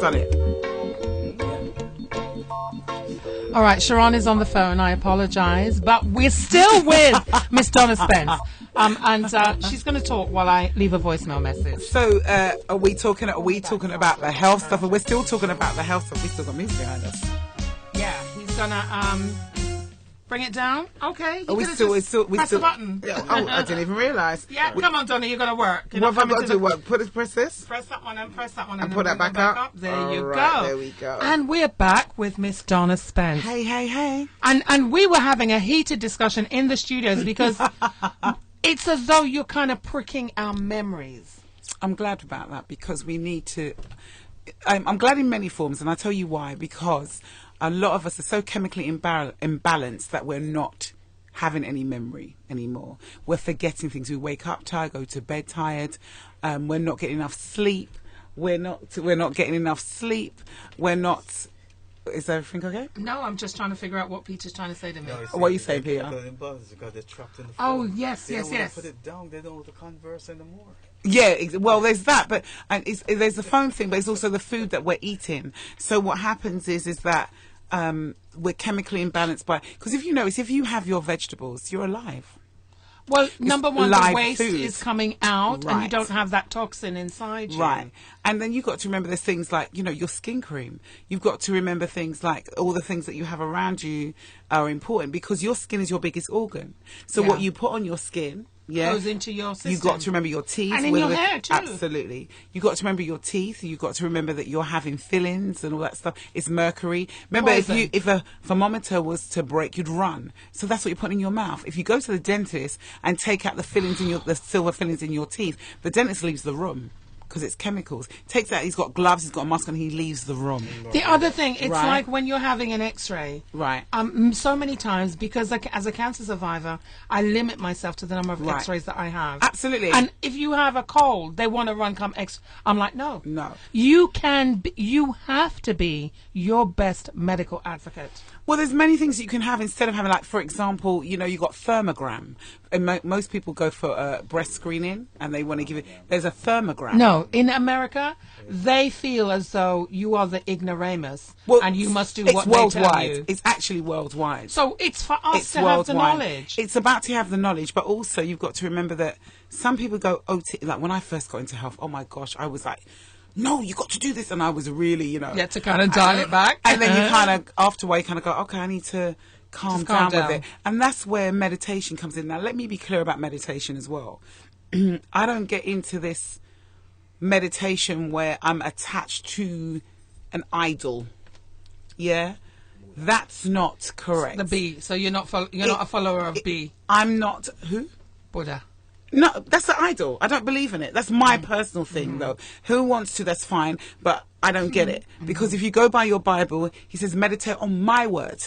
done it. All right, Sheron is on the phone. I apologize, but we're still with Miss Donna Spence. And she's going to talk while I leave a voicemail message. So, are we talking about the health stuff? We're still talking about the health stuff. We still got music behind us. Yeah, he's gonna bring it down. Okay. We still press the button. Yeah, I didn't even realise. Yeah, come on, Donna, you're gonna work. What have I got to do? What? Press this. Press that one and press that one, and put that back up. There you right, go. There we go. And we're back with Miss Donna Spence. Hey. And we were having a heated discussion in the studios because it's as though you're kind of pricking our memories. I'm glad about that because we need to. I'm glad in many forms, and I'll tell you why. Because a lot of us are so chemically imbalanced that we're not having any memory anymore. We're forgetting things. We wake up tired, go to bed tired. We're not getting enough sleep. We're not getting enough sleep. We're not. Is everything okay? No, I'm just trying to figure out what Peter's trying to say to me. No, what are you saying, Peter? Because they're trapped in the phone. Oh, yes. They don't want to put it down. They don't want to converse anymore. Yeah, well, there's that, but there's the phone thing, but it's also the food that we're eating. So what happens is that we're chemically imbalanced because if you notice, if you have your vegetables, you're alive. Well, number one, the waste food is coming out, right. and you don't have that toxin inside you. Right. And then you've got to remember there's things like, your skin cream. You've got to remember things like all the things that you have around you are important because your skin is your biggest organ. So what you put on your skin goes into your system. You've got to remember your teeth. And in your hair, too. Absolutely. You've got to remember your teeth. You've got to remember that you're having fillings and all that stuff. It's mercury. Remember, if a thermometer was to break, you'd run. So that's what you put in your mouth. If you go to the dentist and take out the fillings the silver fillings in your teeth, the dentist leaves the room. Because it's chemicals. Takes out, he's got gloves, he's got a mask on, he leaves the room. The other thing, it's like when you're having an x-ray. Right. So many times, because as a cancer survivor, I limit myself to the number of x-rays that I have. Absolutely. And if you have a cold, they want to run I'm like, no. No. You have to be your best medical advocate. Well, there's many things that you can have instead of having, like, for example, you got thermogram. And most people go for breast screening and they want to give it. There's a thermogram. No, in America, they feel as though you are the ignoramus and you must do what worldwide. they tell you. It's actually worldwide. So it's for us to have the knowledge. It's about to have the knowledge, but also you've got to remember that some people go, like when I first got into health, oh my gosh, I was like, no, you got to do this. And I was really, You had to kind of dial it back. And then you kind of, after a while, you kind of go, okay, I need to calm down with it. And that's where meditation comes in. Now, let me be clear about meditation as well. I don't get into this meditation where I'm attached to an idol. Yeah? That's not correct. The B. So you're not a follower of B. I'm not. Who? Buddha. No, that's an idol. I don't believe in it. That's my personal thing, though. Who wants to, that's fine. But I don't get it. Because if you go by your Bible, he says, meditate on my word.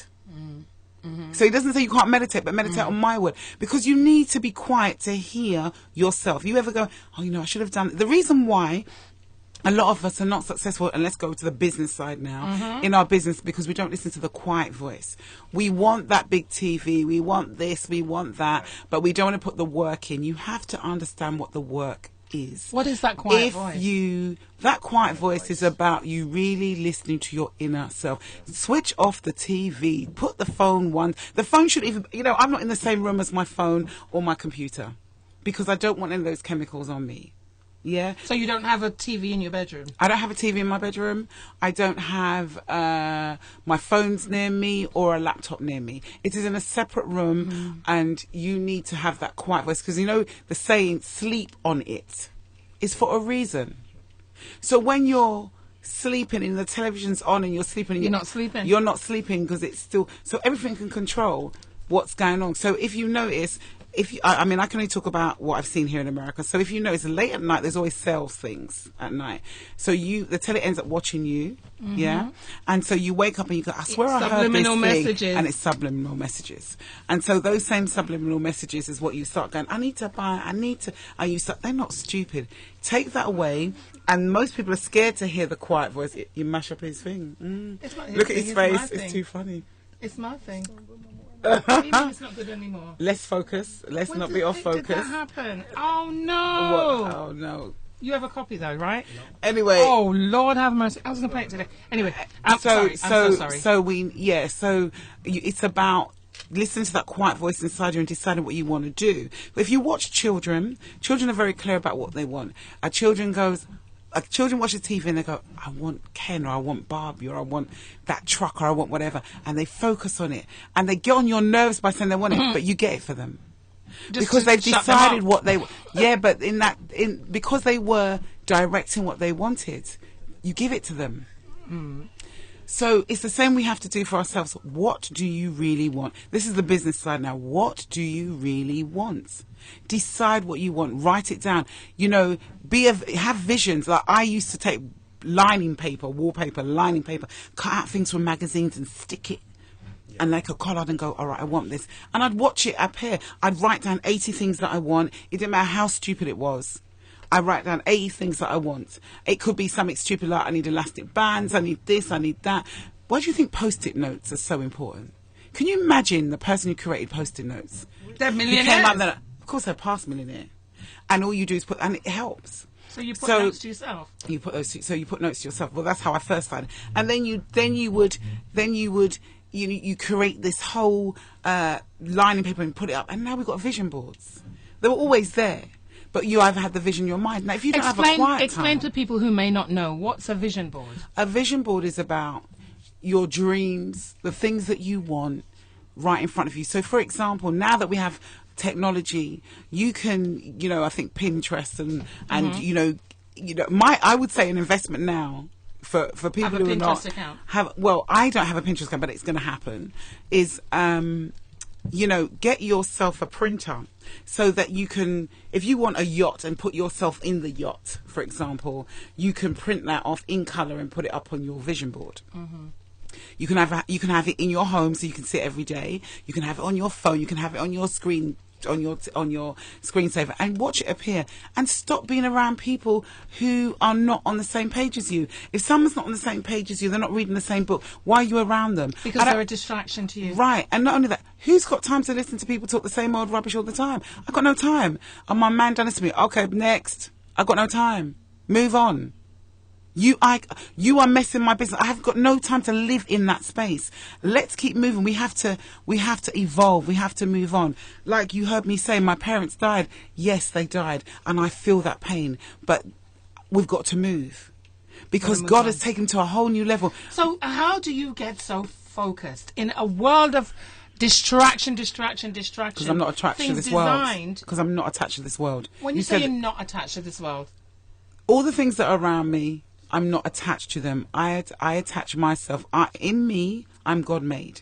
So he doesn't say you can't meditate, but meditate on my word. Because you need to be quiet to hear yourself. You ever go, I should have done it. The reason why a lot of us are not successful, and let's go to the business side now, in our business, because we don't listen to the quiet voice. We want that big TV, we want this, we want that, but we don't want to put the work in. You have to understand what the work is. What is that quiet voice? That quiet voice is about you really listening to your inner self. Switch off the TV, put the phone the phone should even, I'm not in the same room as my phone or my computer, because I don't want any of those chemicals on me. Yeah. So you don't have a TV in your bedroom? I don't have a TV in my bedroom. I don't have my phones near me or a laptop near me. It is in a separate room, and you need to have that quiet voice, because the saying "sleep on it" is for a reason. So when you're sleeping and the television's on and you're sleeping, you're not sleeping. You're not sleeping because it's still. So everything can control what's going on. So if you notice. I can only talk about what I've seen here in America. So if you notice, late at night, there's always sales things at night. So the tele ends up watching you, yeah? And so you wake up and you go, I swear I heard this thing. And it's subliminal messages. And so those same subliminal messages is what you start going, I need to buy, and you start, they're not stupid. Take that away. And most people are scared to hear the quiet voice. You mash up his thing. Look at his face. It's too funny. It's my thing. Maybe it's not good anymore. Let's focus. Let's not be off focus. Did that happen? Oh no! What? Oh no! You have a copy though, right? Anyway. Oh Lord, have mercy! I was going to play it today. Anyway, I'm so sorry. So it's about listening to that quiet voice inside you and deciding what you want to do. But if you watch children are very clear about what they want. Children watch the TV and they go, I want Ken, or I want Barbie, or I want that truck, or I want whatever, and they focus on it and they get on your nerves by saying they want it, but you get it for them. Because they've decided what they but because they were directing what they wanted, you give it to them. So it's the same we have to do for ourselves. What do you really want? This is the business side now. What do you really want? Decide what you want. Write it down. Have visions. Like I used to take wallpaper, lining paper, cut out things from magazines and stick it and like a collard and go, all right, I want this. And I'd watch it appear. I'd write down 80 things that I want. It didn't matter how stupid it was. I write down 80 things that I want. It could be something stupid like I need elastic bands, I need this, I need that. Why do you think Post-it notes are so important? Can you imagine the person who created Post-it notes? They're millionaires. Of course, they're past millionaire. And all you do is and it helps. So you put notes to yourself. You put notes to yourself. Well, that's how I first started. And then you create this whole lining paper and put it up. And now we've got vision boards. They were always there. But you either have the vision in your mind. Now, if you don't have a quiet explain to people who may not know, what's a vision board? A vision board is about your dreams, the things that you want right in front of you. So, for example, now that we have technology, you can, I think Pinterest and I would say an investment now for people who are not I don't have a Pinterest account, but it's going to happen. Is get yourself a printer so that you can, if you want a yacht and put yourself in the yacht, for example, you can print that off in colour and put it up on your vision board. You can have it in your home so you can see it every day. You can have it on your phone. You can have it on your screen, on your screensaver, and watch it appear. And stop being around people who are not on the same page as you. If someone's not on the same page as you, they're not reading the same book, why are you around them? Because they're a distraction to you. Right. And not only that, who's got time to listen to people talk the same old rubbish all the time? I've got no time. And my man done this to me. Okay, next. I've got no time. Move on. You are messing my business. I have got no time to live in that space. Let's keep moving. We have to evolve. We have to move on. Like you heard me say, my parents died. Yes, they died. And I feel that pain. But we've got to move. Because God has taken to a whole new level. So how do you get so focused in a world of distraction? Because I'm not attached to this world. Because I'm not attached to this world. When you say you're not attached to this world? All the things that are around me, I'm not attached to them. I attach myself. In me, I'm God made.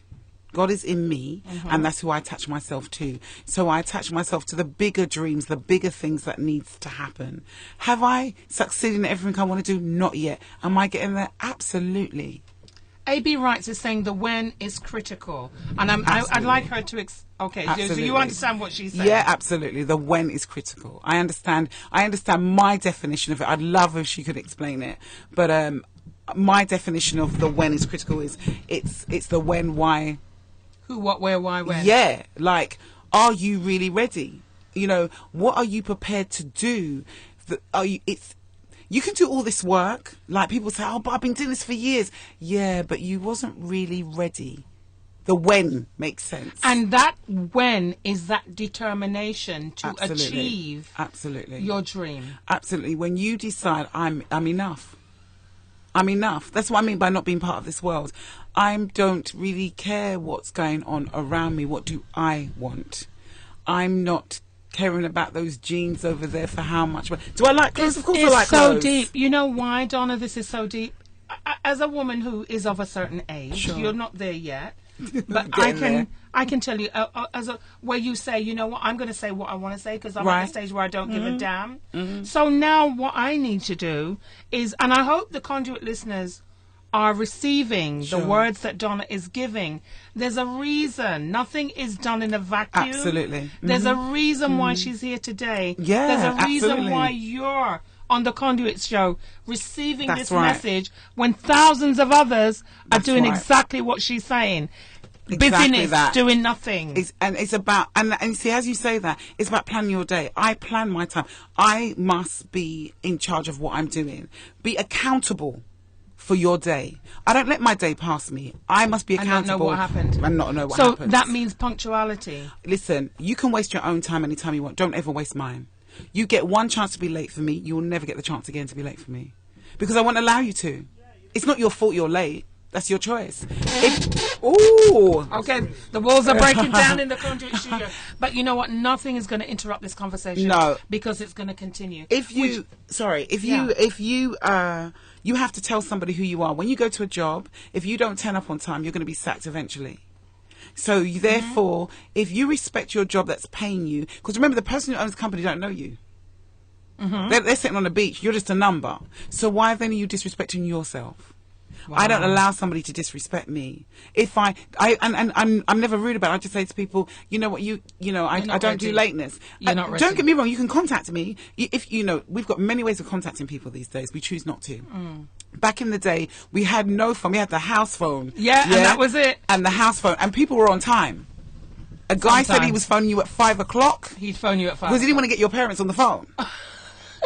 God is in me, and that's who I attach myself to. So I attach myself to the bigger dreams, the bigger things that needs to happen. Have I succeeded in everything I want to do? Not yet. Am I getting there? Absolutely. A.B. Wrights is saying the when is critical. And I'd like her to... Okay, so you understand what she's saying? Yeah, absolutely. The when is critical. I understand my definition of it. I'd love if she could explain it. But my definition of the when is critical is it's the when, why... Who, what, where, why, when. Yeah, like, are you really ready? What are you prepared to do? You can do all this work. Like people say, oh, but I've been doing this for years. Yeah, but you wasn't really ready. The when makes sense. And that when is that determination to achieve your dream. Absolutely. When you decide, I'm enough. I'm enough. That's what I mean by not being part of this world. I don't really care what's going on around me. What do I want? I'm not caring about those jeans over there for how much. Do I like clothes? Of course I like clothes. It's so deep. You know why, Donna, this is so deep? As a woman who is of a certain age, you're not there yet, but I can tell you, where you say, you know what, I'm going to say what I want to say because I'm at the stage where I don't give a damn. So now what I need to do is, and I hope the Conduit listeners are receiving the words that Donna is giving. There's a reason. Nothing is done in a vacuum. Absolutely. There's a reason why she's here today. Yeah, there's a reason why you're on the Conduit Show receiving this message when thousands of others are doing exactly what she's saying. busyness, doing nothing. It's about, and see, as you say that, it's about planning your day. I plan my time. I must be in charge of what I'm doing. Be accountable for your day. I don't let my day pass me. I must be accountable. And not know what happened. And not know what happened. So that means punctuality. Listen, you can waste your own time anytime you want. Don't ever waste mine. You get one chance to be late for me. You will never get the chance again to be late for me. Because I won't allow you to. It's not your fault you're late. That's your choice. Okay, the walls are breaking down in the Conduit Show. But you know what? Nothing is going to interrupt this conversation. No. Because it's going to continue. You have to tell somebody who you are. When you go to a job, if you don't turn up on time, you're going to be sacked eventually. So therefore, if you respect your job that's paying you, because remember, the person who owns the company don't know you. They're sitting on the beach. You're just a number. So why then are you disrespecting yourself? Wow. I don't allow somebody to disrespect me. If I'm never rude about it. I just say to people, you know what, I don't do lateness. You're not ready. Don't get me wrong, you can contact me. If we've got many ways of contacting people these days. We choose not to. Back in the day, we had no phone. We had the house phone. Yeah, and that was it. And the house phone. And people were on time. A guy said he was phoning you at 5 o'clock. He'd phone you at 5 because he didn't want to get your parents on the phone.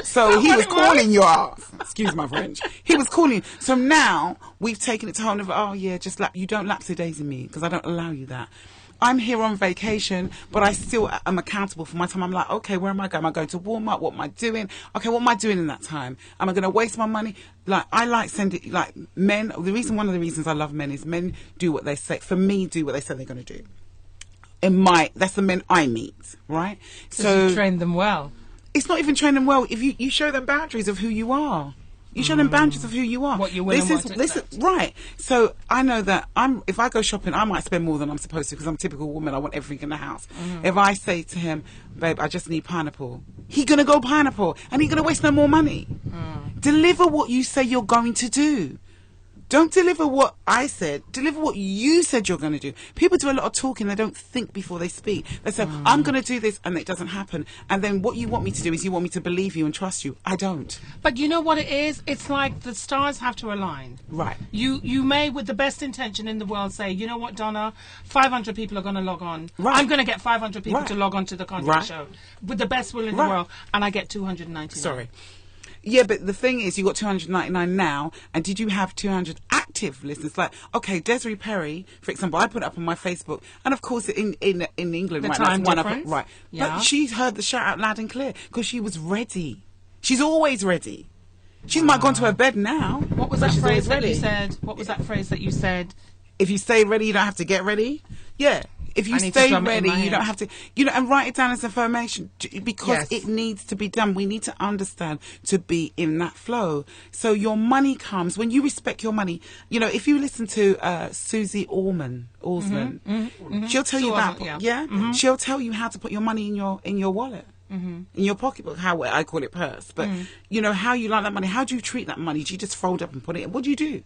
So he was calling your ass. Excuse my French. He was calling. So now we've taken it to whole other. You don't lapse-a-daisy me because I don't allow you that. I'm here on vacation, but I still am accountable for my time. I'm like, okay, where am I going? Am I going to Walmart? What am I doing? Okay, what am I doing in that time? Am I going to waste my money? Like, I like sending, like, men. One of the reasons I love men is men do what they say. For me, do what they say they're going to do. That's the men I meet, right? So you train them well. It's not even train them well. If you show them boundaries of who you are. You show them boundaries of who you are. What you're willing to accept. Right. So I know that if I go shopping, I might spend more than I'm supposed to because I'm a typical woman. I want everything in the house. If I say to him, babe, I just need pineapple, he's going to go pineapple and he's going to waste no more money. Deliver what you say you're going to do. Don't deliver what I said. Deliver what you said you're going to do. People do a lot of talking. They don't think before they speak. They say, I'm going to do this, and it doesn't happen. And then what you want me to do is you want me to believe you and trust you. I don't. But you know what it is? It's like the stars have to align. Right. You may, with the best intention in the world, say, you know what, Donna, 500 people are going to log on. Right. I'm going to get 500 people to log on to the Conduit Show. With the best will in the world. And I get 299. Sorry. Yeah, but the thing is, you got 299 now, and did you have 200 active listeners? Like, okay, Desiree Perry, for example, I put it up on my Facebook, and of course, in England, the right time now, it's difference. Right. Yeah. But she heard the shout out loud and clear because she was ready. She's always ready. She's might gone to her bed now. What was that phrase that you said? What was that phrase that you said? If you stay ready, you don't have to get ready. Yeah. If you stay ready, you don't have to, and write it down as information because it needs to be done. We need to understand to be in that flow. So your money comes when you respect your money. If you listen to Susie Alsman, she'll tell you that. She'll tell you how to put your money in your wallet. In your pocketbook, how I call it purse, but how you like that money. How do you treat that money? Do you just fold up and put it in? What do you do?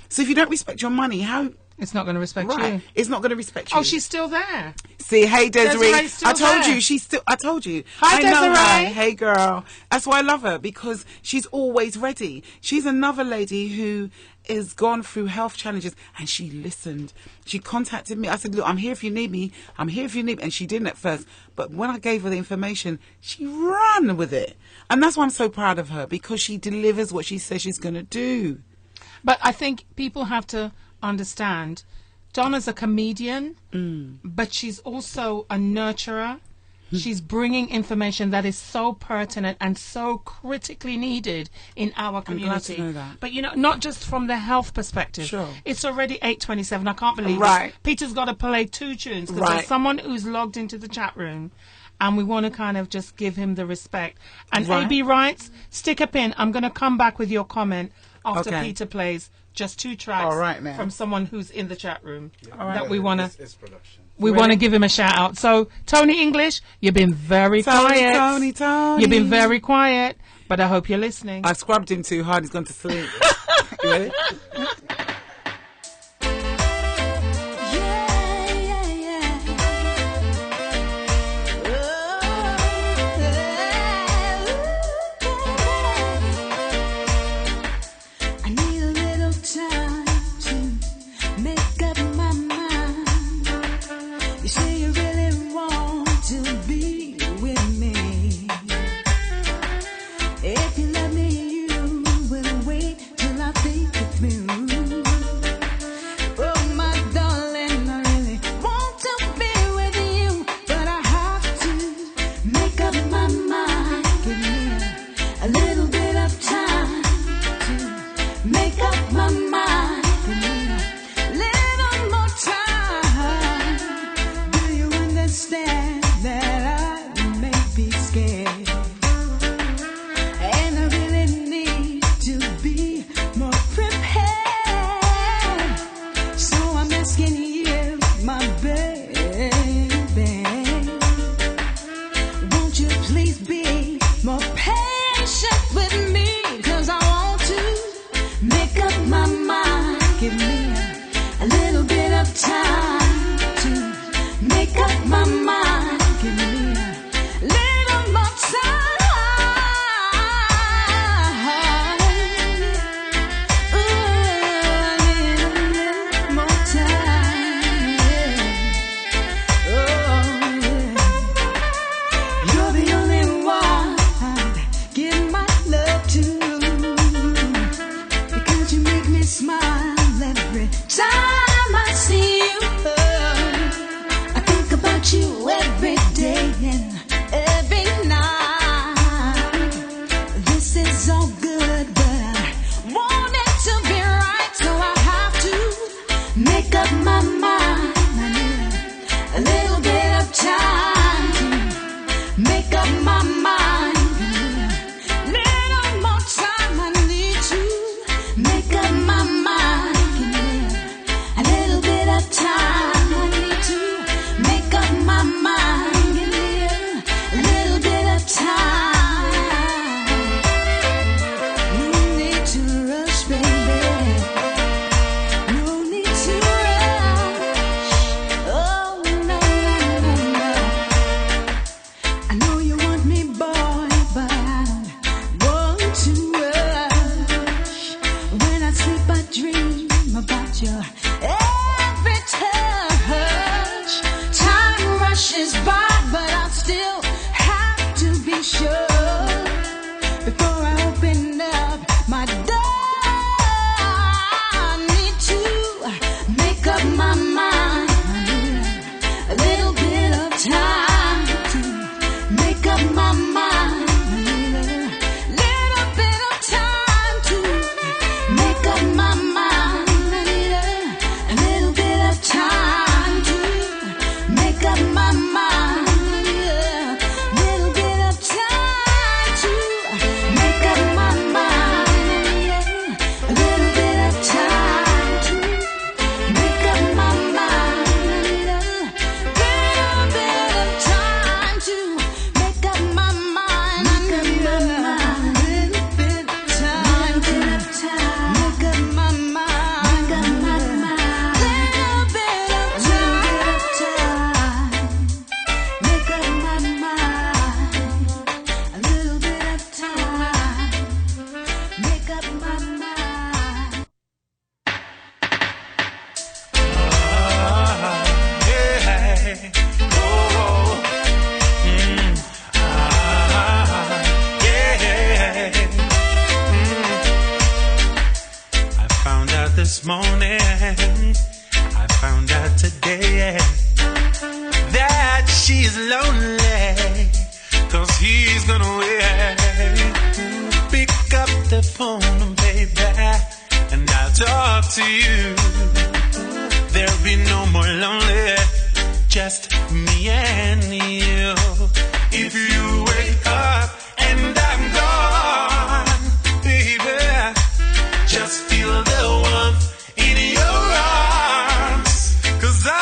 So if you don't respect your money, how? It's not going to respect you. It's not going to respect you. Oh, she's still there. See, hey Desiree, I told there. you she's still. I told you. Hi, I know Desiree. her. Hey girl, that's why I love her because she's always ready. She's another lady who is gone through health challenges and she listened. She contacted me. I said, look, I'm here if you need me. I'm here if you need me. And she didn't at first. But when I gave her the information, she ran with it. And that's why I'm so proud of her because she delivers what she says she's going to do. But I think people have to understand Donna's a comedian, but she's also a nurturer. She's bringing information that is so pertinent and so critically needed in our community. I'm glad to know that. But, not just from the health perspective. Sure. It's already 8:27. I can't believe it. Peter's got to play 2 tunes because there's someone who's logged into the chat room and we want to kind of just give him the respect. And AB writes, stick a pin. I'm going to come back with your comment after Peter plays just 2 tracks from someone who's in the chat room that we want to. It's production. We want to give him a shout out. So, Tony English, you've been very quiet. Tony. You've been very quiet, but I hope you're listening. I've scrubbed him too hard. He's gone to sleep. You ready? I need a little time to make up my mind. is all good, but I want it to be right, so I have to make up my mind. I need a little bit of time to make up my mind. A little more time I need to make up my mind. A little bit of time I need to make up my mind. A little bit of time. No need to rush, baby. No need to rush. Oh, no, no, no, no. I know you want me, boy, but I don't want to rush. When I sleep, I dream about your every touch. Time rushes by, but I still have to be sure before I open up my door. I need to make up my mind. A little bit of time to make up my mind. A little bit of time to make up my mind. I need a little bit of time to make up my mind. I need a little bit of time to make up my mind. I need a little bit of time to make up my mind. I need a little bit of time to make up my mind. Make up my mind. Little bit of time to make up my mind. Make up my mind. Little bit of time. Make up my mind. A little bit of time. Make up my mind. I found out this morning, I found out today that she's lonely, 'cause he's gonna wait. Pick up the phone, baby, and I'll talk to you. There'll be no more lonely, just me and you. If you wake up and I'm gone, baby, just feel the warmth in your arms, 'cause I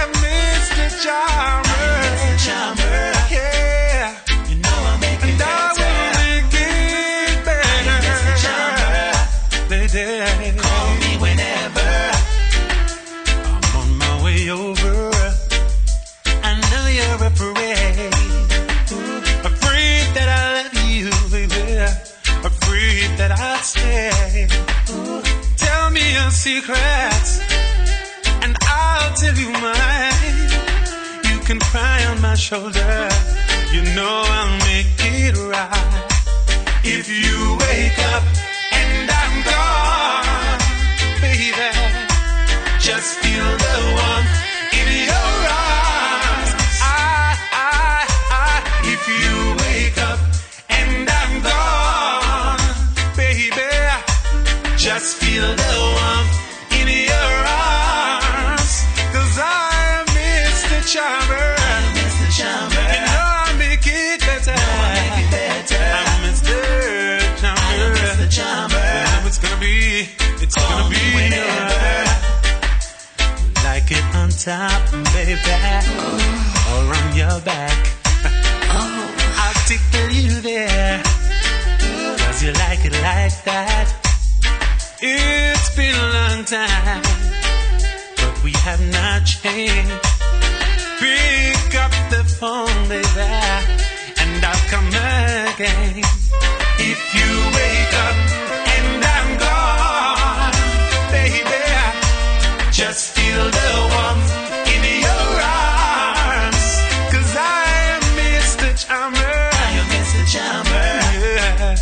am Mr. Charmer. Mr. Charmer. Yeah. You know I'll make it better. And I will make it better. Mr. Charmer. Lady. Call me whenever. I'm on my way over. I know you're afraid. Afraid that I love you, baby. Afraid that I'll stay. Tell me your secrets, and I'll tell you mine. You can cry on my shoulder. You know I'll make it right. If you wake up and I'm gone, baby, just feel the warmth in your arms. If you wake up and I'm gone, baby, just feel the warmth in your arms, 'cause I'm Mr. Charmer. Mr. Charmer. You know I'll make it better. I'm Mr. Charmer. Mr. Charmer. It's gonna be whenever. Like it on top, baby, or on your back. I'll tickle you there, 'cause you like it like that. It's been a long time, but we have not changed. Pick up the phone, baby, and I'll come again. If you wake up and I'm gone, baby, just feel the warmth in your arms, 'cause I am Mr. Charmer. I am Mr. Charmer. Yeah.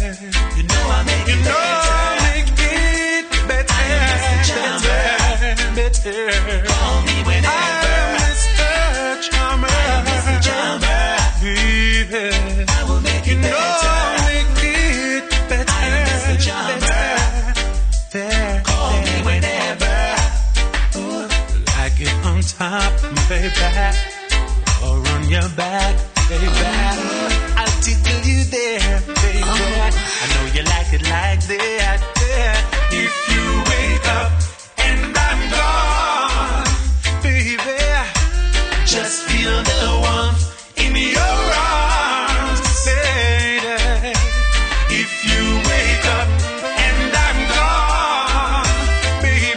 You know I make it better. Make it better. I am Mr. Charmer. Better. Call me whenever. I am Mr. Charmer. I am Mr. Charmer. Baby, I will make it better. Make it better. the back, baby. I'll tickle you there, baby. I know you like it like that. If you wake up and I'm gone, baby, just feel the warmth in your arms, baby. If you wake up and I'm gone, baby,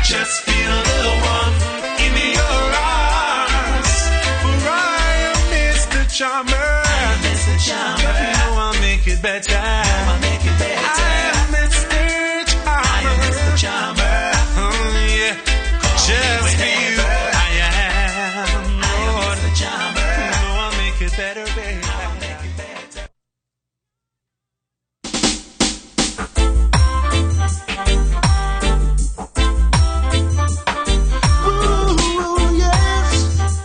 just feel the warmth in your arms. For I am Mr. Charmer. I am Mr. Charmer. You know I'll make it better. I'll make it better. I am Mr. Charmer. I am Mr. Charmer. Oh yeah. Just for you. I am Mr. Charmer. You know I'll make it better, baby. I'll make it better. Ooh, yes,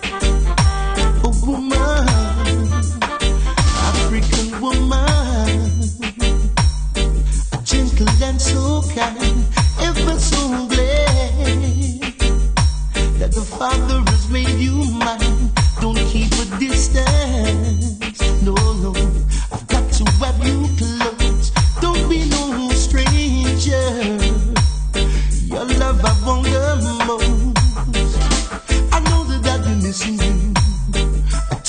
a woman, African woman, gentle and so kind, ever so glad that the Father has made you mine. Don't keep a distance, no, I've got to have you close. Don't be no stranger. Your love I want the most. I know that I've been missing you.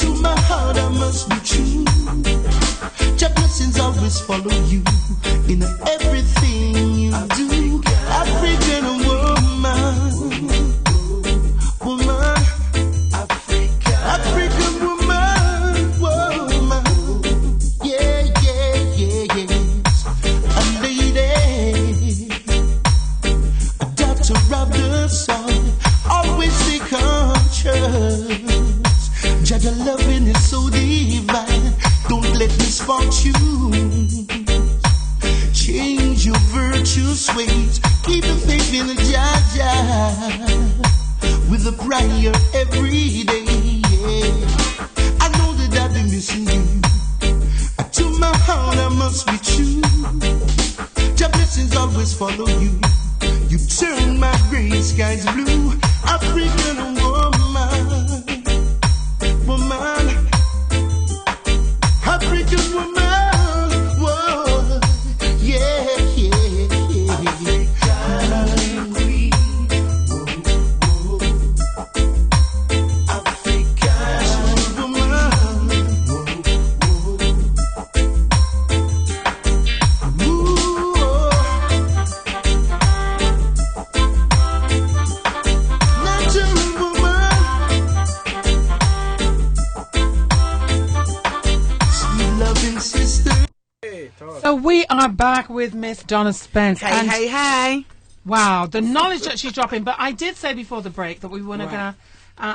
To my heart I must be true. Your blessings always follow you in everything you do. African woman, African woman, yeah, a lady, a daughter of the sun, always be conscious. Judge, your loving is so divine. Don't let misfortune change your virtuous ways. Keep the faith in the Jaja with a prayer every day. Yeah. I know that I've been missing you. To my heart I must be true. Your blessings always follow you. You turn my gray skies blue. African woman, African woman, whoa, yeah. African queen, African woman, natural woman, sweet loving sister. So we are back with Miss Donna Spence. And Hey. wow, the knowledge that she's dropping. But I did say before the break that we were going to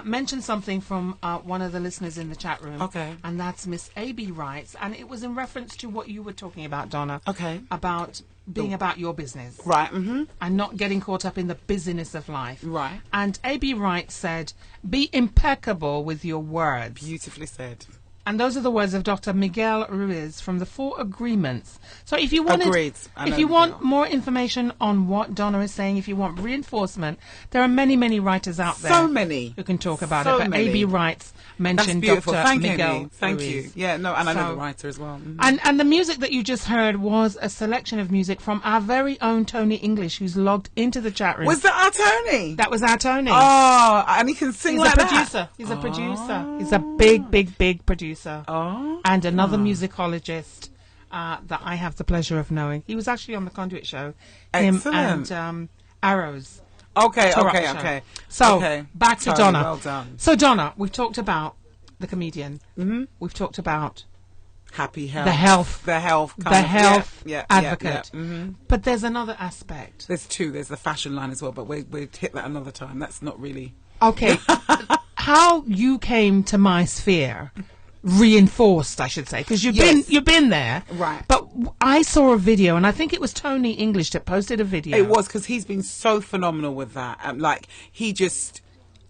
mention something from one of the listeners in the chat room. Okay. And that's Miss A.B. Wrights. And it was in reference to what you were talking about, Donna. Okay. About being about your business. Right, mm-hmm. And not getting caught up in the busyness of life. Right. And A.B. Wright said, be impeccable with your words. Beautifully said. And those are the words of Dr. Miguel Ruiz from the 4 Agreements. So if you wanted, Agreed. I know if you Miguel. want more information on what Donna is saying, if you want reinforcement, there are many writers out there. So many. Who can talk about So it. But many. A.B. Wrights That's mentioned beautiful. Dr. Thank Miguel you. Thank Ruiz. you. Yeah, no, and I know So- the writer as well. Mhm. And the music that you just heard was a selection of music from our very own Tony English, who's logged into the chat room. Was that our Tony? That was our Tony. Oh, and he can sing He's like a that. producer. He's a producer. He's a big producer. Oh. And another musicologist that I have the pleasure of knowing. He was actually on the Conduit Show. Excellent. Him and Arrows. Okay, Torah okay, show. okay. So, Okay. back to Tony, Donna. well done. So, Donna, we've talked about the comedian. Mhm. We've talked about Happy health. the health. The health. The kind of- health yeah, advocate. Yeah, mhm. But there's another aspect. There's two. There's the fashion line as well, but we'll hit that another time. That's not really... Okay. How you came to my sphere reinforced, I should say, because Yes. you've been there, Right. But I saw a video, and I think it was Tony English that posted a video. It was, because he's been so phenomenal with that. Like, he just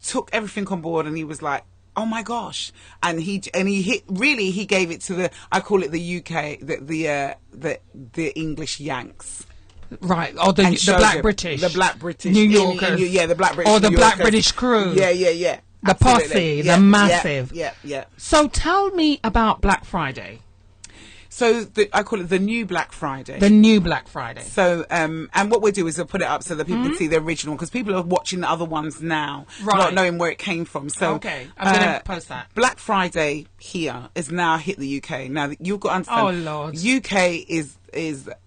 took everything on board, and he was like, oh my gosh. And he gave it to the, I call it the UK, the English Yanks. Right, or the And showed Black him British, the Black British New in- Yorkers, yeah, the Black British or the New Black Yorkers. British crew. Yeah. The posse, the massive. Yeah. So tell me about Black Friday. So I call it the new Black Friday. The new Black Friday. So, and what we'll do is we'll put it up so that people can see the original, because people are watching the other ones now, not knowing where it came from. So, okay, I'm going to post that. Black Friday here is now hit the UK. Now, you've got to understand, oh, Lord. UK is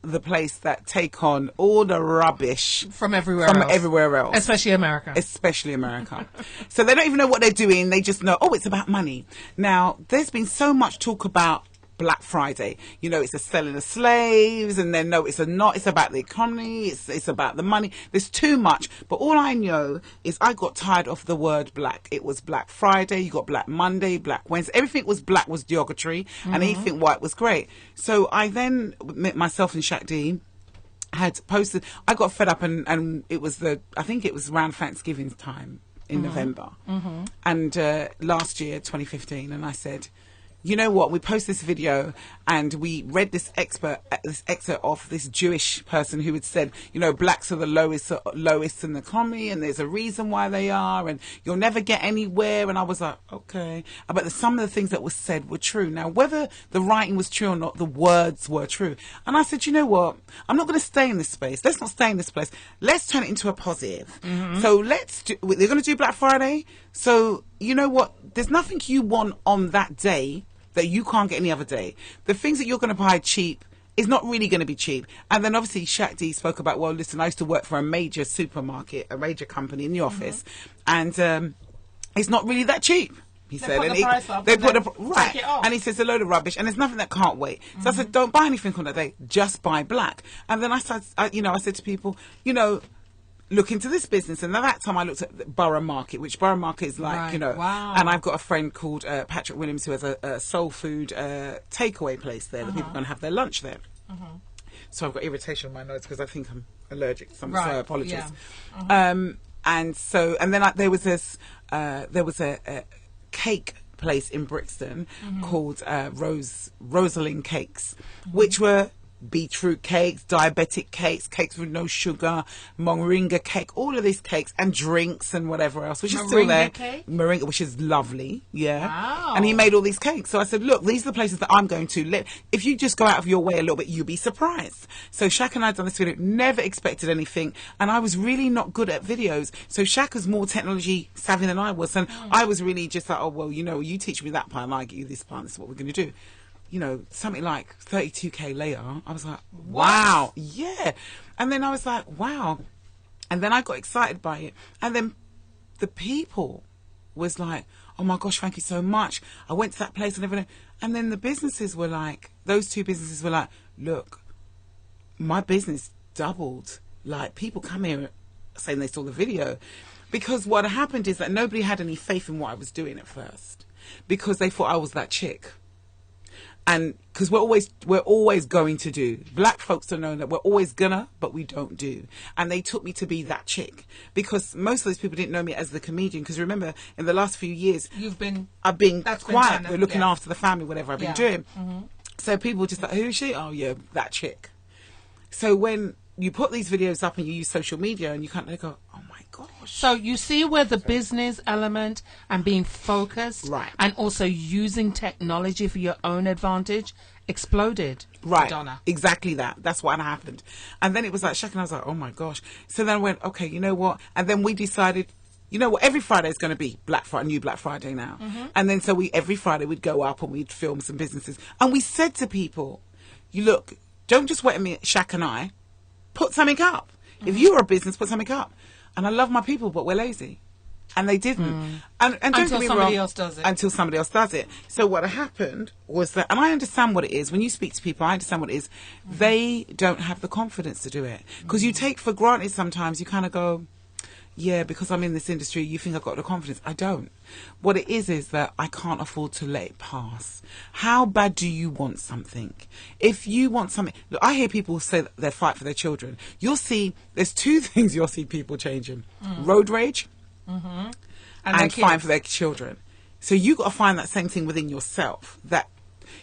the place that take on all the rubbish from everywhere else. Especially America. So they don't even know what they're doing. They just know, it's about money. Now, there's been so much talk about Black Friday. You know, it's a selling of slaves, and then no, it's not. It's about the economy. It's about the money. There's too much. But all I know is I got tired of the word black. It was Black Friday. You got Black Monday, Black Wednesday. Everything was black was derogatory, and anything white was great. So I then, myself and Shaq D, had posted. I got fed up, and it was I think it was around Thanksgiving time in November, and last year, 2015, and I said, you know what? We post this video, and we read this excerpt of this Jewish person who had said, you know, blacks are the lowest in the economy, and there's a reason why they are, and you'll never get anywhere. And I was like, okay. But some of the things that were said were true. Now, whether the writing was true or not, the words were true. And I said, you know what? I'm not going to stay in this space. Let's not stay in this place. Let's turn it into a positive. So they're going to do Black Friday. So you know what? There's nothing you want on that day that you can't get any other day. The things that you're going to buy cheap is not really going to be cheap. And then obviously Shaq D spoke about, well, listen, I used to work for a major supermarket, a major company in the office, and it's not really that cheap. He said, and they put right, and he says a load of rubbish, and there's nothing that can't wait. So I said, don't buy anything on that day, just buy black. And then I said to people, you know, look into this business. And at that time I looked at the Borough Market, which Borough Market is like, you know, and I've got a friend called Patrick Williams who has a soul food takeaway place there that people are going to have their lunch there. So I've got irritation on my nose because I think I'm allergic to something, so I apologise. And then there was a cake place in Brixton called Rosalind Cakes, which were beetroot cakes, diabetic cakes with no sugar, moringa cake, all of these cakes, and drinks and whatever else, which is still there. Moringa, which is lovely, and he made all these cakes. So I said, look, these are the places that I'm going to. If you just go out of your way a little bit, you'll be surprised. So Shaq and I had done this video, never expected anything, and I was really not good at videos. So Shaq was more technology savvy than I was, and I was really just like, oh, well, you know, you teach me that part and I give you this part, and this is what we're going to do. You know, something like 32K later, I was like, wow, yeah. And then I was like, wow. And then I got excited by it. And then the people was like, oh my gosh, thank you so much. I went to that place and everything. And then the businesses were like, those two businesses were like, look, my business doubled. Like, people come here saying they saw the video. Because what happened is that nobody had any faith in what I was doing at first. Because they thought I was that chick. And because we're always going to do. Black folks don't know that we're always gonna, but we don't do. And they took me to be that chick, because most of those people didn't know me as the comedian. Because remember, in the last few years, I've been quiet, we're looking after the family, whatever I've been doing. So people just like, who is she? Oh yeah, that chick. So when you put these videos up and you use social media, and you kind of go, oh my gosh. So you see where the business element and being focused, and also using technology for your own advantage exploded. Right, Donna. Exactly that. That's what happened. And then it was like, Shaq and I was like, oh my gosh. So then I went, okay, you know what? And then we decided, you know what, every Friday is going to be Black Friday, new Black Friday now. And then so every Friday we'd go up and we'd film some businesses. And we said to people, you look, don't just wait at me, Shaq and I. Put something up. If you're a business, put something up. And I love my people, but we're lazy. And they didn't. And don't until get me somebody wrong, else does it. Until somebody else does it. So what happened was that, and I understand what it is. When you speak to people, I understand what it is. They don't have the confidence to do it. Because you take for granted sometimes, you kind of go, yeah, because I'm in this industry, you think I've got the confidence. I don't. What it is that I can't afford to let it pass. How bad do you want something? If you want something... Look, I hear people say that they fight for their children. You'll see... There's two things you'll see people changing. Road rage and fighting for their children. So you got to find that same thing within yourself. That,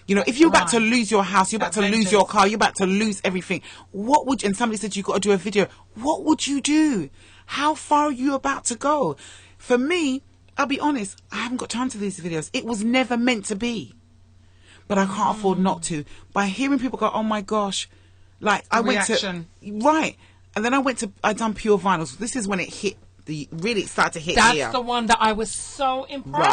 you know, if you're about to lose your house, you're about to lose your car, you're about to lose everything. What would... And somebody said you've got to do a video. What would you do? How far are you about to go? For me, I'll be honest, I haven't got time to these videos. It was never meant to be. But I can't afford not to. By hearing people go, oh my gosh, like I went to, right. And then I done Pure Vinyls. This is when it hit, it started to hit here. That's the one that I was so impressed.